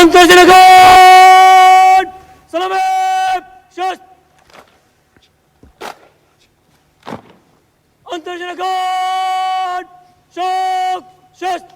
Antarjanagat! Salame! Shast! Antarjanagat! Shok! Shast!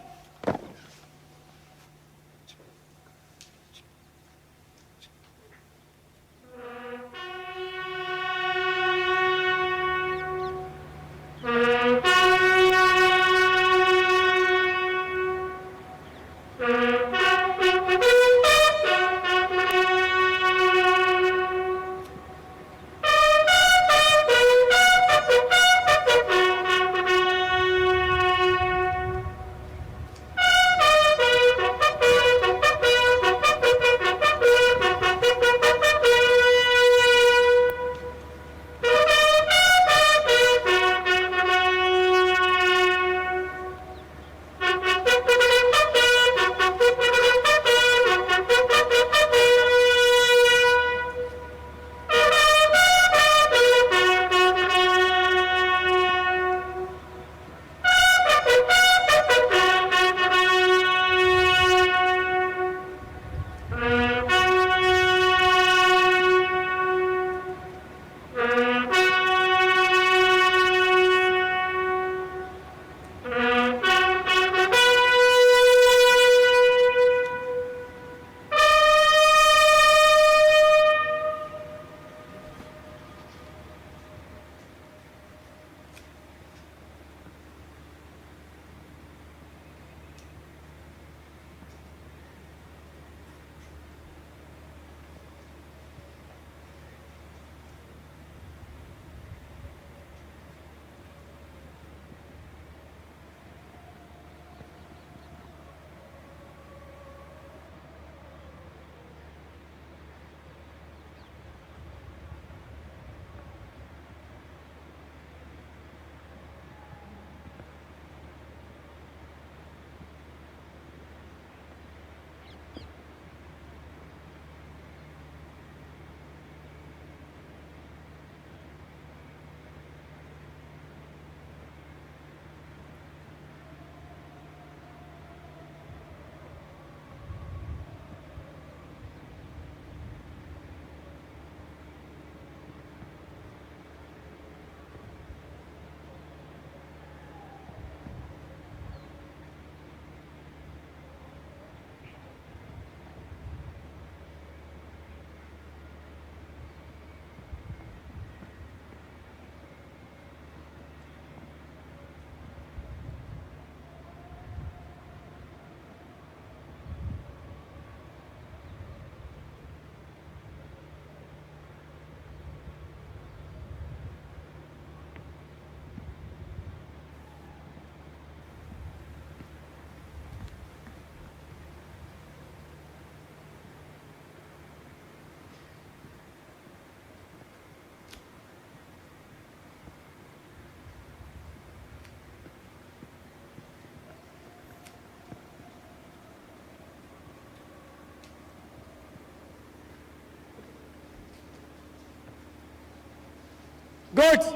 Guards!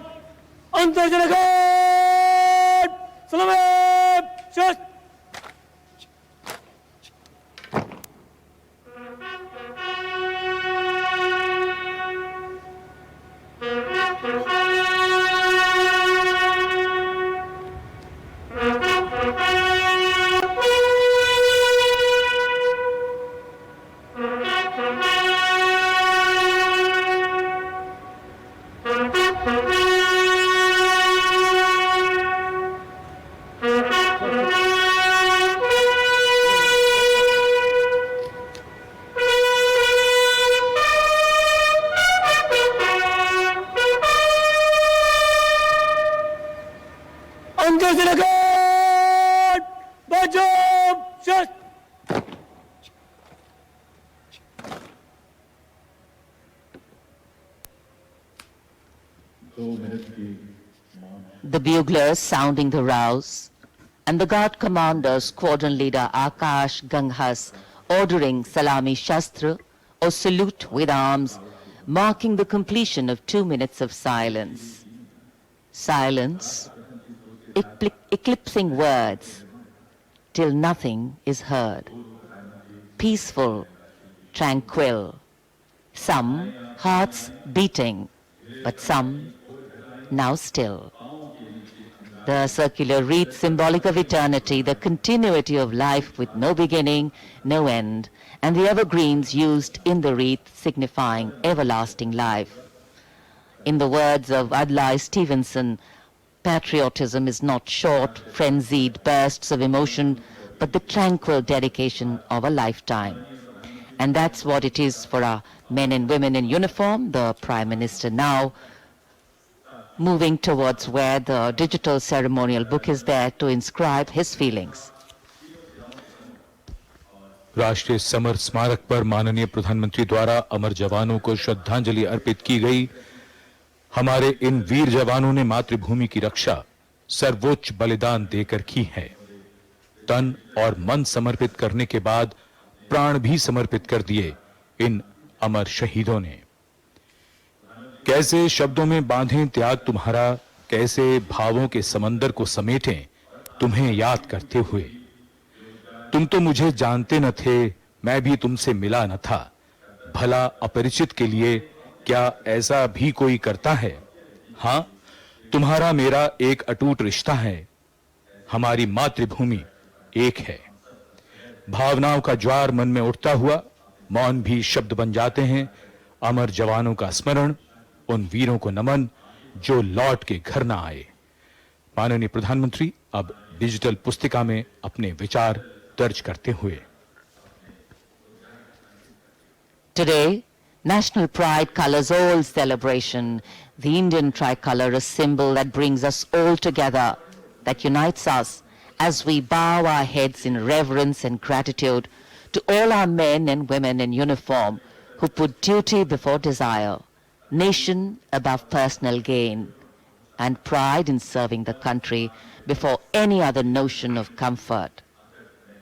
Antarjanagat! Salame! Shast! Antarjanagat! Bajam! Shast! The buglers sounding the rouse, and the guard commander, squadron leader Akash Ganghas, ordering Salami Shastra, or salute with arms, marking the completion of 2 minutes of silence. Silence, eclipsing words, till nothing is heard. peaceful, tranquil. Some hearts beating, but some now still. The circular wreath, symbolic of eternity, the continuity of life with no beginning, no end, and the evergreens used in the wreath signifying everlasting life. In the words of Adlai Stevenson, patriotism is not short, frenzied bursts of emotion, but the tranquil dedication of a lifetime. And that's what it is for our men and women in uniform. The Prime Minister now moving towards where the digital ceremonial book is there to inscribe his feelings. राष्ट्रीय summer स्मारक पर माननीय प्रधानमंत्री द्वारा अमर जवानों को श्रद्धांजलि अर्पित की गई। हमारे इन वीर जवानों ने मातृभूमि की रक्षा सर्वोच्च बलिदान देकर की है। तन और मन समर्पित करने के बाद प्राण भी समर्पित कर दिए इन अमर शहीदों ने। कैसे शब्दों में बांधें त्याग तुम्हारा, कैसे भावों के समंदर को समेटें तुम्हें याद करते हुए। तुम तो मुझे जानते न थे, मैं भी तुमसे मिला न था। भला अपरिचित के लिए क्या ऐसा भी कोई करता है? हां, तुम्हारा मेरा एक अटूट रिश्ता है। हमारी मातृभूमि एक है। भावनाओं का ज्वार मन में उठता हुआ मौन भी शब्द बन जाते हैं। अमर जवानों का स्मरण, उन वीरों को नमन जो लौट के घर ना आए। माननीय प्रधानमंत्री अब डिजिटल पुस्तिका में अपने विचार दर्ज करते हुए। Today, national pride colors all celebration. The Indian tricolor, a symbol that brings us all together, that unites us as we bow our heads in reverence and gratitude to all our men and women in uniform who put duty before desire, nation above personal gain, and pride in serving the country before any other notion of comfort.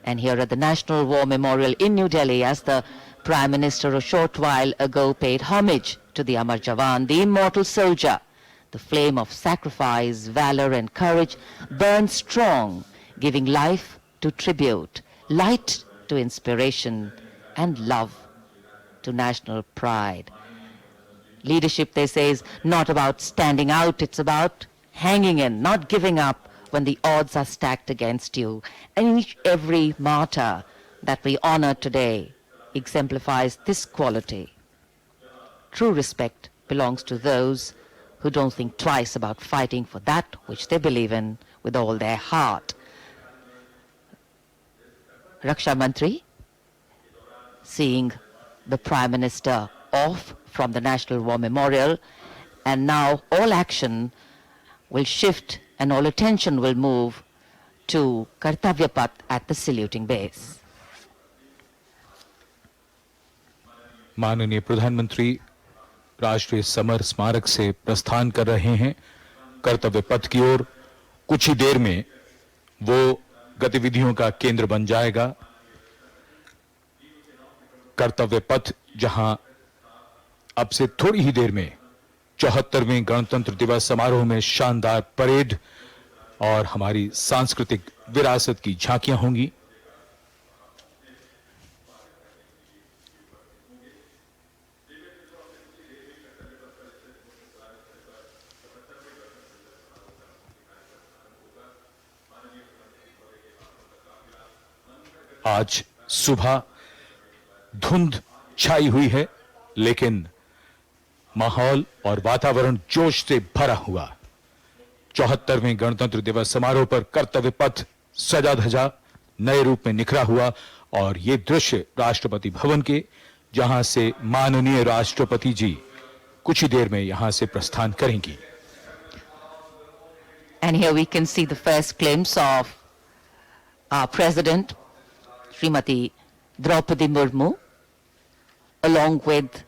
And here at the National War Memorial in New Delhi, as the Prime Minister a short while ago paid homage to the Amar Jawan, the immortal soldier, the flame of sacrifice, valor and courage burned strong, giving life to tribute, light to inspiration, and love to national pride. Leadership, they say, is not about standing out, it's about hanging in, not giving up when the odds are stacked against you. And every martyr that we honor today exemplifies this quality. True respect belongs to those who don't think twice about fighting for that which they believe in with all their heart. Raksha Mantri, seeing the Prime Minister off from the National War Memorial, and now all action will shift and all attention will move to Kartavya Path at the saluting base. माननीय प्रधानमंत्री राष्ट्रीय summer स्मारक से प्रस्थान कर रहे हैं कर्तव्य पथ की ओर। कुछ ही देर में वो गतिविधियों का केंद्र बन जाएगा। कर्तव्य पथ जहां अब से थोड़ी ही देर में 74वें गणतंत्र दिवस समारोह में शानदार परेड और हमारी सांस्कृतिक विरासत की झांकियां होंगी। आज सुबह धुंध छाई हुई है, लेकिन माहौल और वातावरण जोश से भरा हुआ। 74वें गणतंत्र दिवस समारोह पर कर्तव्य पथ सजा धजा नए रूप में निखरा हुआ और ये दृश्य राष्ट्रपति भवन के, जहां से माननीय राष्ट्रपति जी कुछ ही देर में यहां से प्रस्थान करेंगी। And here we can see the first glimpse of our President, Srimati Draupadi Murmu, along with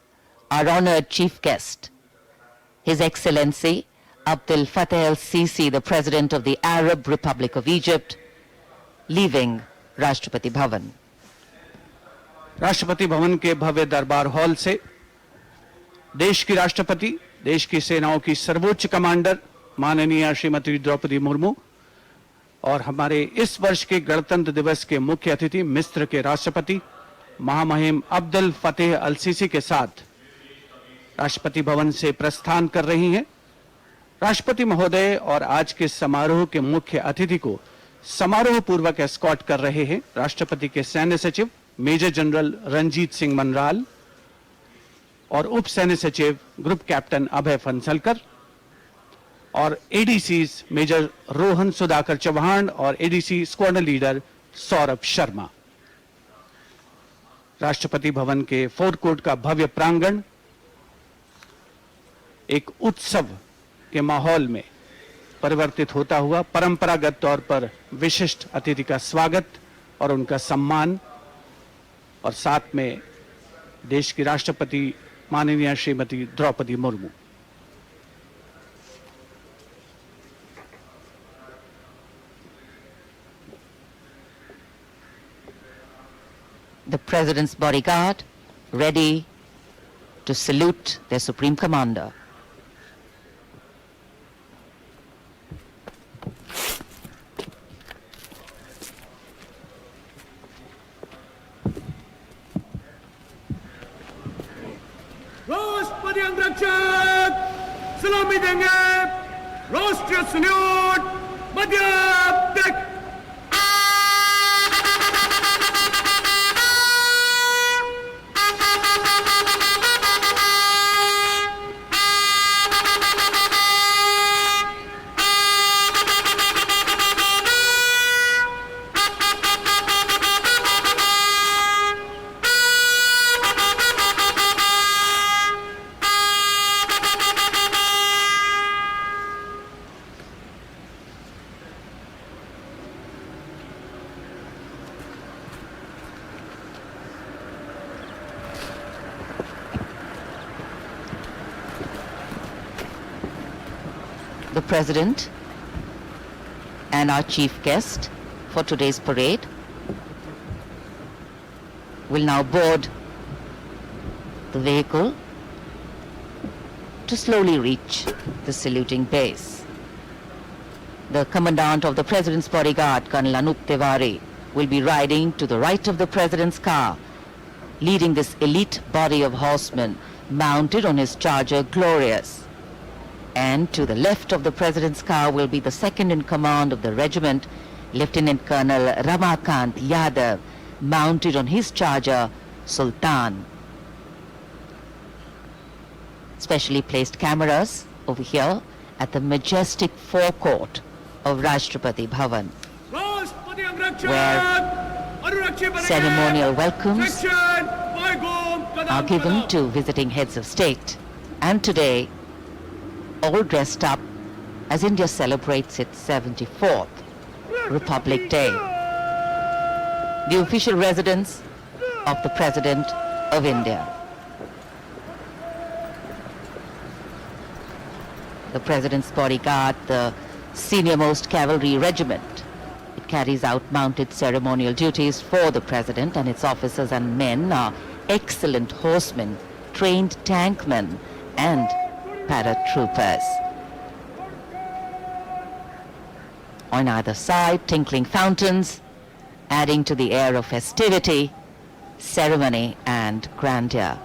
our honored chief guest, His Excellency Abdel Fattah el-Sisi, the President of the Arab Republic of Egypt, leaving Rashtrapati Bhavan. Rashtrapati Bhavan के भव्य दरबार hall से देश की राष्ट्रपति, देश की सेनाओं की सर्वोच्च कमांडर माननीय श्रीमती द्रौपदी मुर्मू और हमारे इस वर्ष के गणतंत्र दिवस के मुख्य अतिथि मिस्र के राष्ट्रपति महामहिम अब्दुल फतेह अल सीसी के साथ राष्ट्रपति भवन से प्रस्थान कर रही हैं। राष्ट्रपति महोदय और आज के समारोह के मुख्य अतिथि को समारोह पूर्वक एस्कॉर्ट कर रहे हैं राष्ट्रपति के सैन्य सचिव मेजर जनरल रंजीत सिंह मनराल और उप सैन्य सचिव ग्रुप कैप्टन अभय फंसलकर और एडीसीज मेजर रोहन सुधाकर चौहान और ADC squadron leader Saurabh Sharma. Rashtrapati Bhavan के फोर्ट कोर्ट का भव्य प्रांगण एक उत्सव के माहौल में परिवर्तित होता हुआ परंपरागत तौर पर विशिष्ट अतिथि का स्वागत और उनका सम्मान और साथ में देश की राष्ट्रपति माननीय Shrimati Draupadi Murmu. The President's bodyguard ready to salute their Supreme Commander. राष्ट्रपति अंगरक्षक सलामी देंगे। राष्ट्रीय सल्यूट मध्य तक। The President and our chief guest for today's parade will now board the vehicle to slowly reach the saluting base. The Commandant of the President's bodyguard, Colonel Anup Tiwari, will be riding to the right of the President's car, leading this elite body of horsemen mounted on his charger Glorious. And to the left of the President's car will be the second in command of the regiment, Lieutenant Colonel Ramakant Yadav, mounted on his charger Sultan. Specially placed cameras over here at the majestic forecourt of Rashtrapati Bhavan, राष्ट्रपति अंगरक्षक अनुरक्षी बनेंगे। ceremonial welcomes section वायुगोम कदम are given कदम। to visiting heads of state. And today, all dressed up as India celebrates its 74th Republic Day. The official residence of the President of India. The President's bodyguard, the senior-most cavalry regiment. It carries out mounted ceremonial duties for the President, and its officers and men are excellent horsemen, trained tankmen, and paratroopers. On either side, tinkling fountains, adding to the air of festivity, ceremony, and grandeur.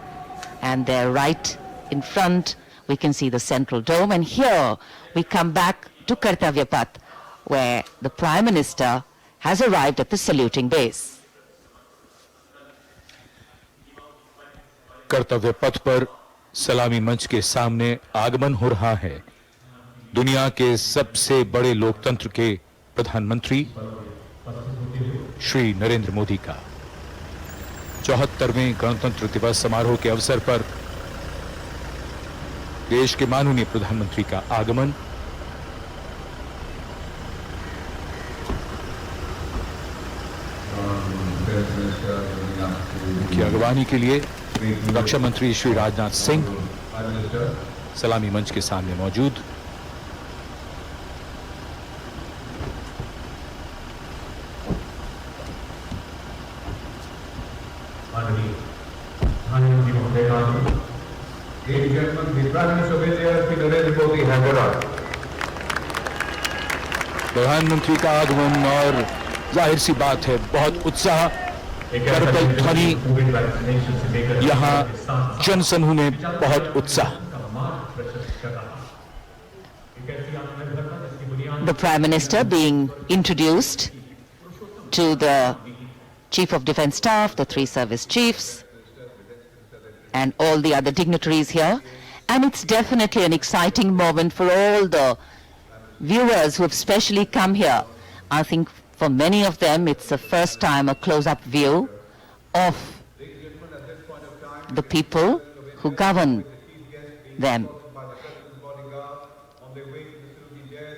And there, right in front, we can see the central dome. And here, we come back to Kartavya Path, where the Prime Minister has arrived at the saluting base. कर्तव्य पथ पर सलामी मंच के सामने आगमन हो रहा है दुनिया के सबसे बड़े लोकतंत्र के प्रधानमंत्री श्री नरेंद्र मोदी का 74वें गणतंत्र दिवस समारोह के अवसर पर देश के माननीय प्रधानमंत्री का आगमन की अगवानी के लिए रक्षा मंत्री श्री राजनाथ सिंह सलामी मंच के सामने मौजूद। प्रधानमंत्री का आगमन और जाहिर सी बात है बहुत उत्साह करतल ध्वनि, यहाँ जन समूह में बहुत उत्साह। The Prime Minister being introduced to the Chief of Defence Staff, the 3 service chiefs, and all the other dignitaries here. And it's definitely an exciting moment for all the viewers who have specially come here. I think for many of them, it's the first time a close-up view of the people who govern them.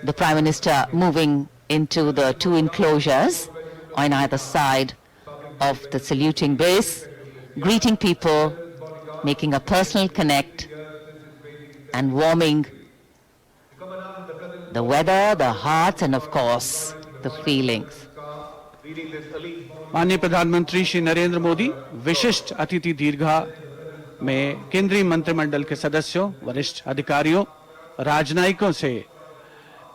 The Prime Minister moving into the 2 enclosures on either side of the saluting base, greeting people, making a personal connect and warming the weather, the hearts and of course the feelings. माननीय प्रधानमंत्री श्री नरेंद्र मोदी विशिष्ट अतिथि दीर्घा में केंद्रीय मंत्रिमंडल के सदस्यों, वरिष्ठ अधिकारियों, राजनयिकों से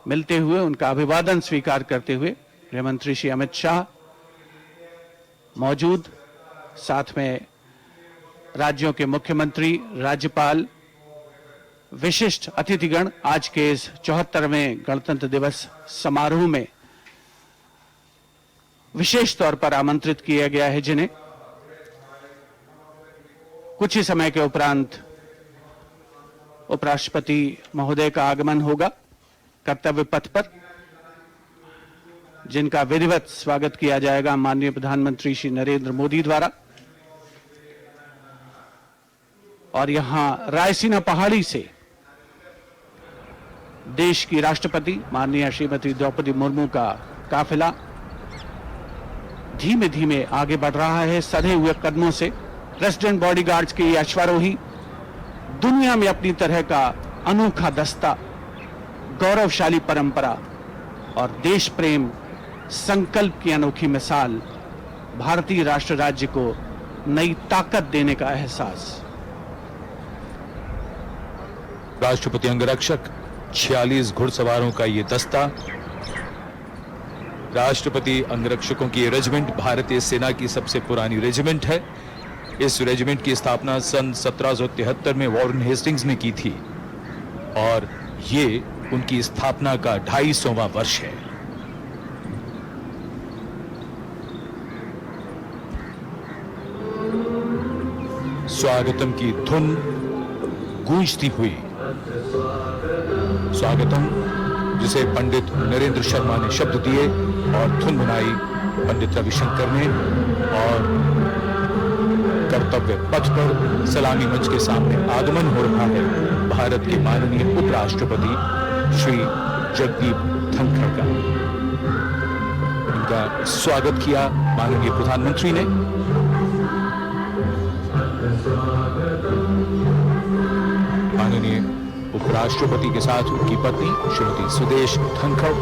मिलते हुए उनका अभिवादन स्वीकार करते हुए गृह मंत्री श्री अमित शाह मौजूद, साथ में राज्यों के मुख्यमंत्री, राज्यपाल, विशिष्ट अतिथिगण आज के इस 74वें गणतंत्र दिवस समारोह में विशेष तौर पर आमंत्रित किया गया है, जिन्हें कुछ ही समय के उपरांत उपराष्ट्रपति महोदय का आगमन होगा कर्तव्य पथ पर, जिनका विधिवत स्वागत किया जाएगा माननीय प्रधानमंत्री श्री नरेंद्र मोदी द्वारा। और यहां रायसीना पहाड़ी से देश की राष्ट्रपति माननीय श्रीमती द्रौपदी मुर्मू का काफिला धीमे धीमे आगे बढ़ रहा है। सधे हुए कदमों से प्रेसिडेंट बॉडीगार्ड्स के ये अश्वारोही दुनिया में अपनी तरह का अनोखा दस्ता, गौरवशाली परंपरा और देश प्रेम संकल्प की अनोखी मिसाल, भारतीय राष्ट्र राज्य को नई ताकत देने का एहसास। राष्ट्रपति अंगरक्षक 46 घुड़सवारों का ये दस्ता, राष्ट्रपति अंगरक्षकों की ये रेजिमेंट भारतीय सेना की सबसे पुरानी रेजिमेंट है। इस रेजिमेंट की स्थापना सन 1773 में वॉरेन हेस्टिंग्स ने की थी और ये उनकी स्थापना का 250वां वर्ष है। स्वागतम की धुन गूंजती हुई, स्वागतम जिसे पंडित नरेंद्र शर्मा ने शब्द दिए और धुन बनाई पंडित रविशंकर ने, और कर्तव्य पथ पर सलामी मंच के सामने आगमन हो रहा है भारत के माननीय उपराष्ट्रपति श्री जगदीप धनखड़ का। इनका स्वागत किया माननीय प्रधानमंत्री ने। माननीय उपराष्ट्रपति के साथ उनकी पत्नी Shrimati Sudesh Dhankhar,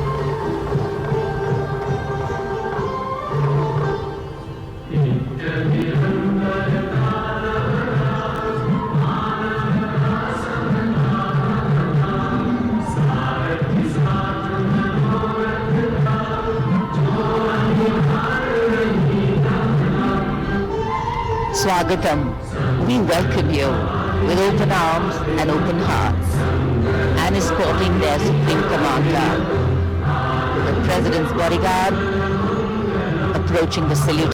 Swagatam, we welcome you with open arms and open hearts, and escorting their Supreme Commander, the President's bodyguard, approaching the salute.